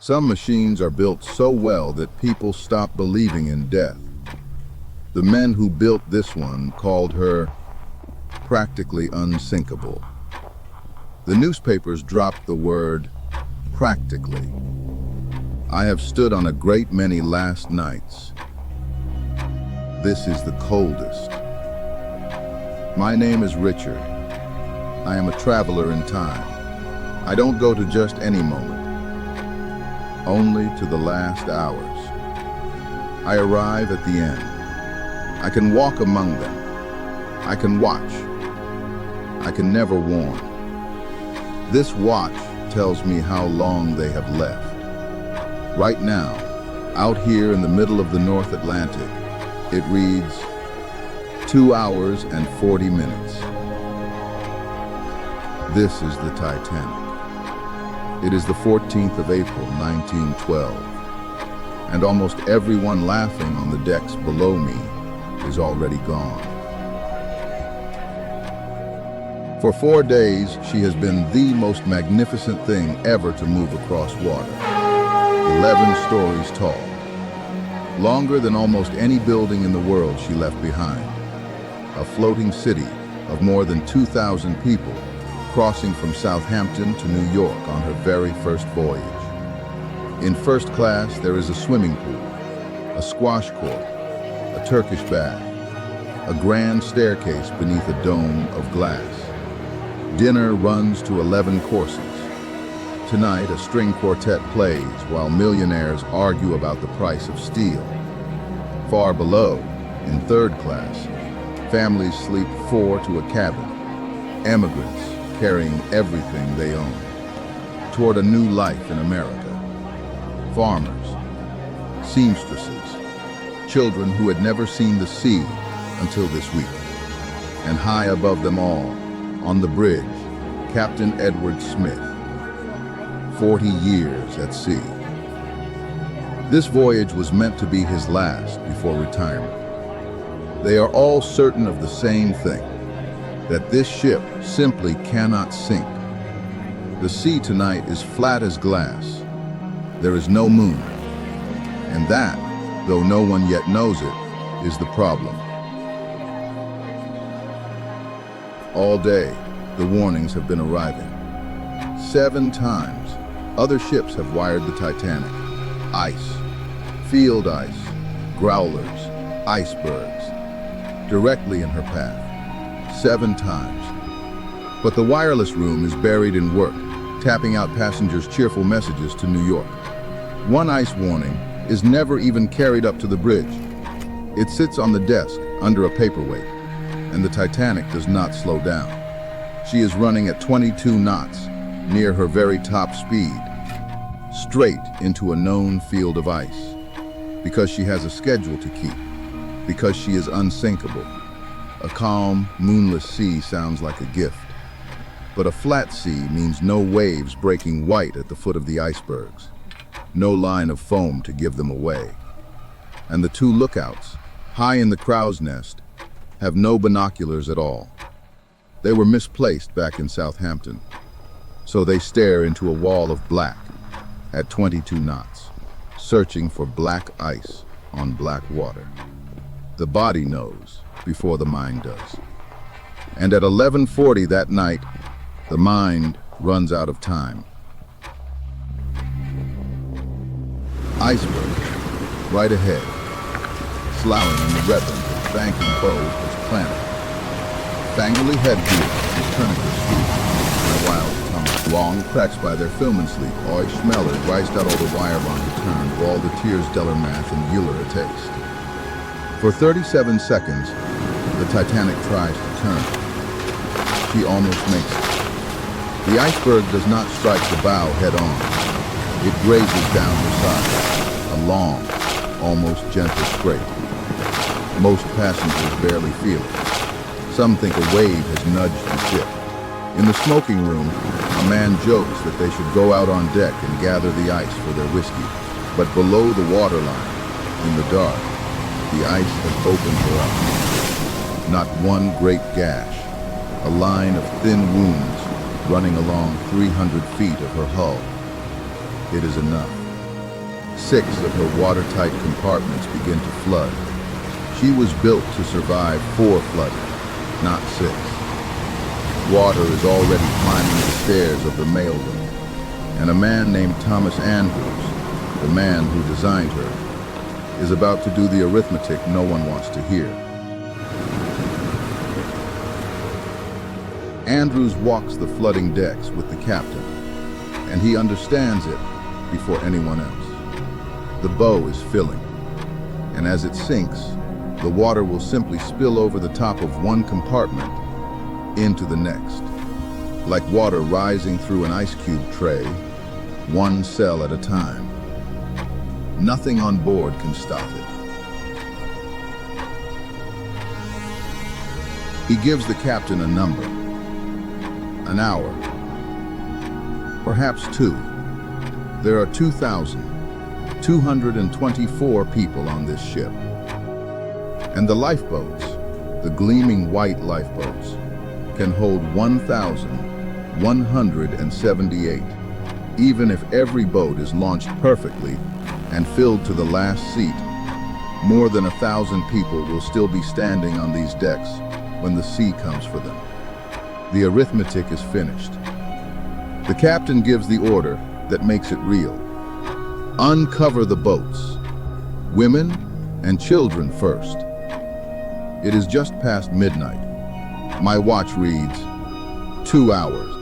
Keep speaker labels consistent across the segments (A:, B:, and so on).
A: Some machines are built so well that people stop believing in death. The men who built this one called her practically unsinkable. The newspapers dropped the word practically. I have stood on a great many last nights. This is the coldest. My name is Richard. I am a traveler in time. I don't go to just any moment, only to the last hours. I arrive at the end. I can walk among them. I can watch. I can never warn. This watch tells me how long they have left. Right now, out here in the middle of the North Atlantic, it reads 2 hours and 40 minutes. This is the Titanic. It is the 14th of April, 1912, and almost everyone laughing on the decks below me is already gone. For 4 days, she has been the most magnificent thing ever to move across water. 11 stories tall. Longer than almost any building in the world she left behind. A floating city of more than 2,000 people crossing from Southampton to New York on her very first voyage. In first class, there is a swimming pool, a squash court, a Turkish bath, a grand staircase beneath a dome of glass. Dinner runs to 11 courses. Tonight, a string quartet plays while millionaires argue about the price of steel. Far below, in third class, families sleep 4 to a cabin. Emigrants carrying everything they own toward a new life in America. Farmers, seamstresses, children who had never seen the sea until this week. And high above them all, on the bridge, Captain Edward Smith, 40 years at sea. This voyage was meant to be his last before retirement. They are all certain of the same thing, that this ship simply cannot sink. The sea tonight is flat as glass. There is no moon. And that, though no one yet knows it, is the problem. All day, the warnings have been arriving. 7 times, other ships have wired the Titanic. Ice, field ice, growlers, icebergs, directly in her path. 7 times. But the wireless room is buried in work, tapping out passengers' cheerful messages to New York. One ice warning is never even carried up to the bridge. It sits on the desk under a paperweight, and the Titanic does not slow down. She is running at 22 knots, near her very top speed, straight into a known field of ice, because she has a schedule to keep, because she is unsinkable. A calm, moonless sea sounds like a gift, but a flat sea means no waves breaking white at the foot of the icebergs, no line of foam to give them away. And the 2 lookouts, high in the crow's nest, have no binoculars at all. They were misplaced back in Southampton, so they stare into a wall of black at 22 knots, searching for black ice on black water. The body knows before the mind does. And at 11:40 that night, the mind runs out of time. Iceberg, right ahead, sloughing in the redlands of banking bows was planet. Fangly headgear is turning the street in a wild tumble. Long cracks by their film and sleep, oi schmeller, reist out all the wire bond return, all the tears deller math and Euler a taste. For 37 seconds, the Titanic tries to turn. She almost makes it. The iceberg does not strike the bow head-on. It grazes down her side, a long, almost gentle scrape. Most passengers barely feel it. Some think a wave has nudged the ship. In the smoking room, a man jokes that they should go out on deck and gather the ice for their whiskey. But below the waterline, in the dark, the ice has opened her up. Not one great gash, a line of thin wounds running along 300 feet of her hull. It is enough. 6 of her watertight compartments begin to flood. She was built to survive 4 flooding, not 6. Water is already climbing the stairs of the mailroom, and a man named Thomas Andrews, the man who designed her, is about to do the arithmetic no one wants to hear. Andrews walks the flooding decks with the captain, and he understands it before anyone else. The bow is filling, and as it sinks, the water will simply spill over the top of one compartment into the next, like water rising through an ice cube tray, one cell at a time. Nothing on board can stop it. He gives the captain a number, an hour, perhaps 2. There are 2,224 people on this ship. And the lifeboats, the gleaming white lifeboats, can hold 1,178. Even if every boat is launched perfectly and filled to the last seat, more than 1,000 people will still be standing on these decks when the sea comes for them. The arithmetic is finished. The captain gives the order that makes it real. Uncover the boats. Women and children first. It is just past midnight. My watch reads 2 hours.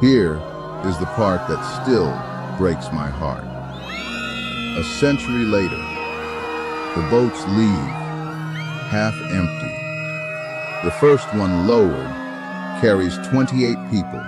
A: Here is the part that still breaks my heart. A century later, the boats leave, half empty. The first one lowered carries 28 people.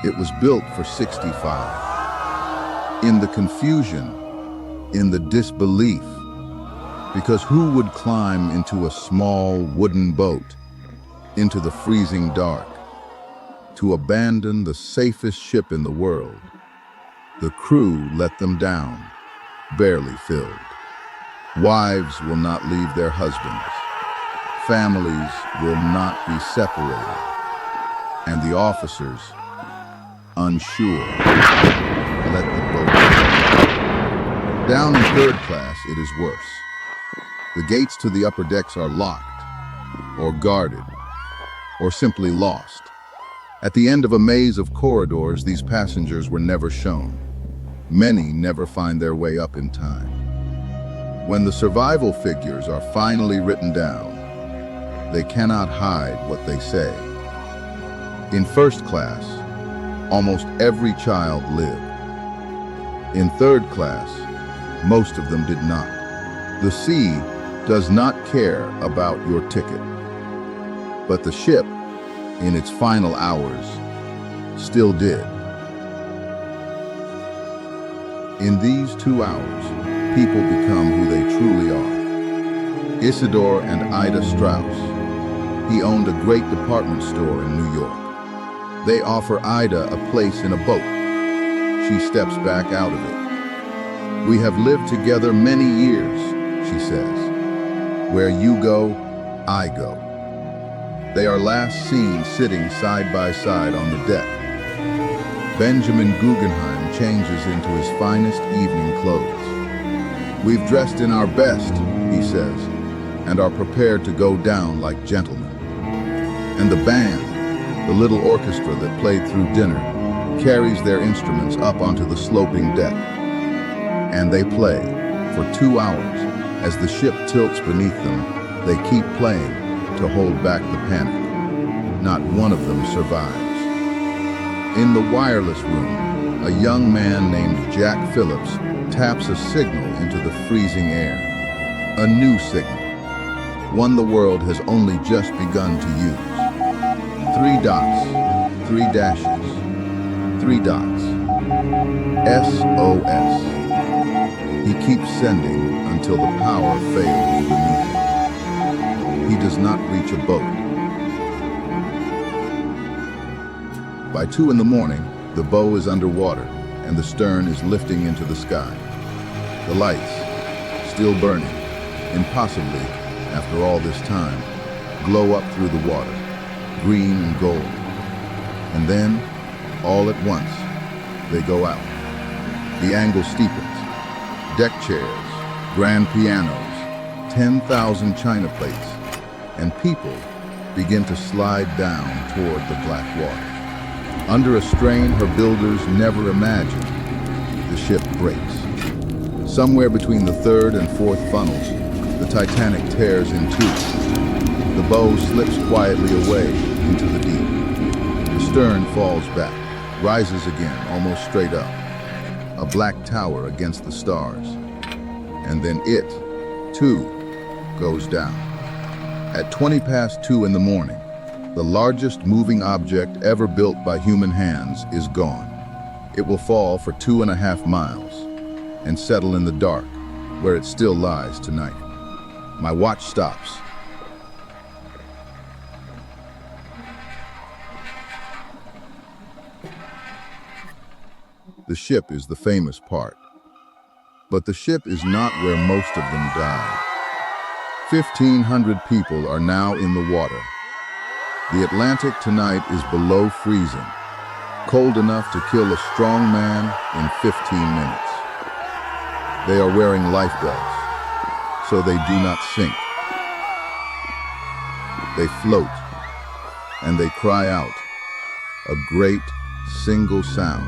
A: It was built for 65. In the confusion, in the disbelief, because who would climb into a small wooden boat, into the freezing dark, to abandon the safest ship in the world? The crew let them down, barely filled. Wives will not leave their husbands. Families will not be separated. And the officers, unsure, let the boat go. Down in third class, it is worse. The gates to the upper decks are locked, or guarded, or simply lost. At the end of a maze of corridors, these passengers were never shown. Many never find their way up in time. When the survival figures are finally written down, they cannot hide what they say. In first class, almost every child lived. In third class, most of them did not. The sea does not care about your ticket, but the ship, in its final hours, still did. In these 2 hours, people become who they truly are. Isidore and Ida Strauss. He owned a great department store in New York. They offer Ida a place in a boat. She steps back out of it. "We have lived together many years," she says. "Where you go, I go." They are last seen sitting side by side on the deck. Benjamin Guggenheim changes into his finest evening clothes. "We've dressed in our best," he says, "and are prepared to go down like gentlemen." And the band, the little orchestra that played through dinner, carries their instruments up onto the sloping deck. And they play for 2 hours. As the ship tilts beneath them, they keep playing to hold back the panic. Not one of them survives. In the wireless room, a young man named Jack Phillips taps a signal into the freezing air. A new signal, one the world has only just begun to use. 3 dots, 3 dashes, 3 dots. SOS. He keeps sending until the power fails beneath him. He does not reach a boat. By 2 in the morning, the bow is underwater and the stern is lifting into the sky. The lights, still burning, impossibly, after all this time, glow up through the water, green and gold. And then, all at once, They go out. The angle steepens. Deck chairs, grand pianos, 10,000 china plates, and people begin to slide down toward the black water. Under a strain her builders never imagined, the ship breaks. Somewhere between the third and fourth funnels, the Titanic tears in two. The bow slips quietly away into the deep. The stern falls back, rises again, almost straight up. A black tower against the stars. And then it, too, goes down. At 2:20 in the morning, the largest moving object ever built by human hands is gone. It will fall for 2.5 miles and settle in the dark, where it still lies tonight. My watch stops. The ship is the famous part. But the ship is not where most of them died. 1,500 people are now in the water. The Atlantic tonight is below freezing, cold enough to kill a strong man in 15 minutes. They are wearing lifebelts, so they do not sink. They float, and they cry out, a great single sound,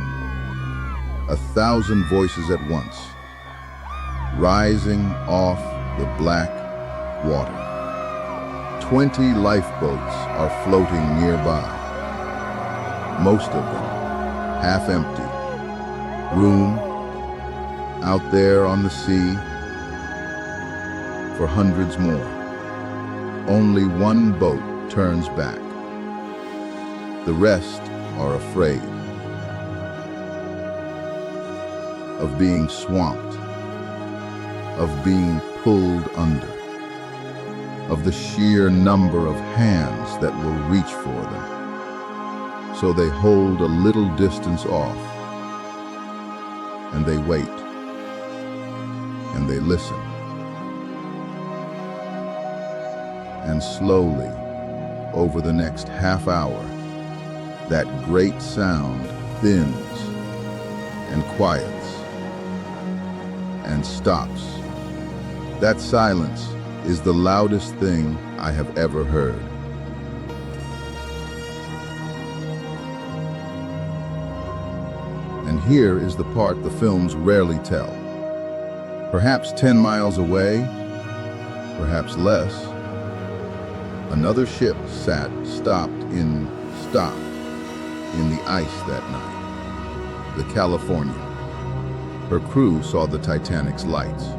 A: 1,000 voices at once, rising off the black water. 20 lifeboats are floating nearby, most of them half empty. Room out there on the sea for hundreds more. Only one boat turns back. The rest are afraid of being swamped, of being pulled under, of the sheer number of hands that will reach for them. So they hold a little distance off, and they wait, and they listen. And slowly, over the next half hour, that great sound thins and quiets and stops. That silence is the loudest thing I have ever heard. And here is the part the films rarely tell. Perhaps 10 miles away, perhaps less, another ship stopped in the ice that night, the California. Her crew saw the Titanic's lights.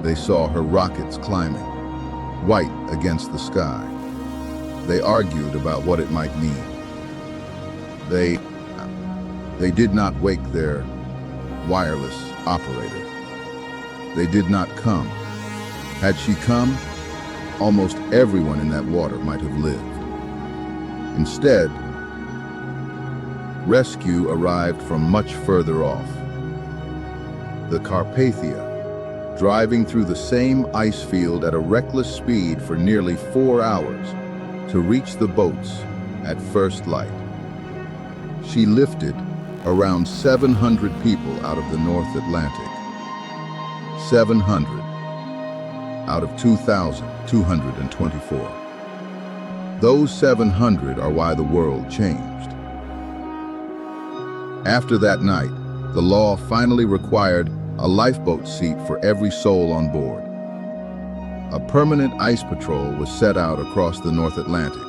A: They saw her rockets climbing, white against the sky. They argued about what it might mean. They did not wake their wireless operator. They did not come. Had she come, almost everyone in that water might have lived. Instead, rescue arrived from much further off. The Carpathia, driving through the same ice field at a reckless speed for nearly 4 hours to reach the boats at first light. She lifted around 700 people out of the North Atlantic. 700 out of 2,224. Those 700 are why the world changed. After that night, the law finally required a lifeboat seat for every soul on board. A permanent ice patrol was set out across the North Atlantic,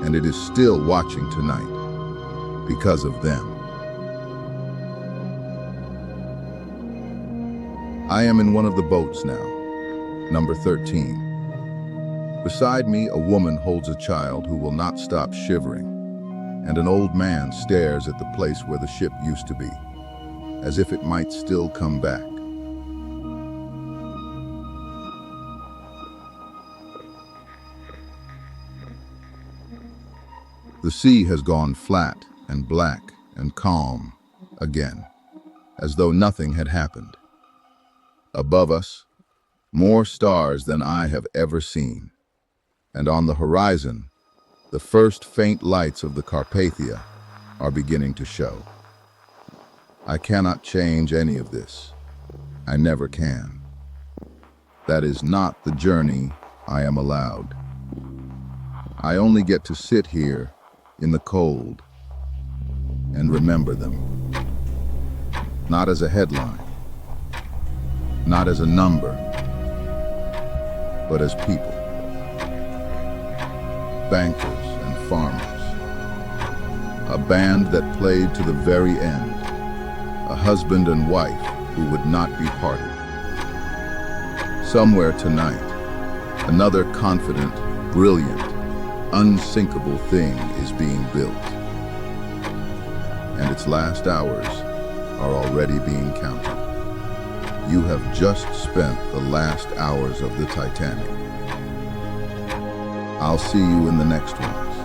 A: and it is still watching tonight because of them. I am in one of the boats now, number 13. Beside me, a woman holds a child who will not stop shivering, and an old man stares at the place where the ship used to be, as if it might still come back. The sea has gone flat and black and calm again, as though nothing had happened. Above us, more stars than I have ever seen, and on the horizon, the first faint lights of the Carpathia are beginning to show. I cannot change any of this. I never can. That is not the journey I am allowed. I only get to sit here in the cold and remember them. Not as a headline, not as a number, but as people. Bankers and farmers. A band that played to the very end. A husband and wife who would not be parted. Somewhere tonight, another confident, brilliant, unsinkable thing is being built. And its last hours are already being counted. You have just spent the last hours of the Titanic. I'll see you in the next ones.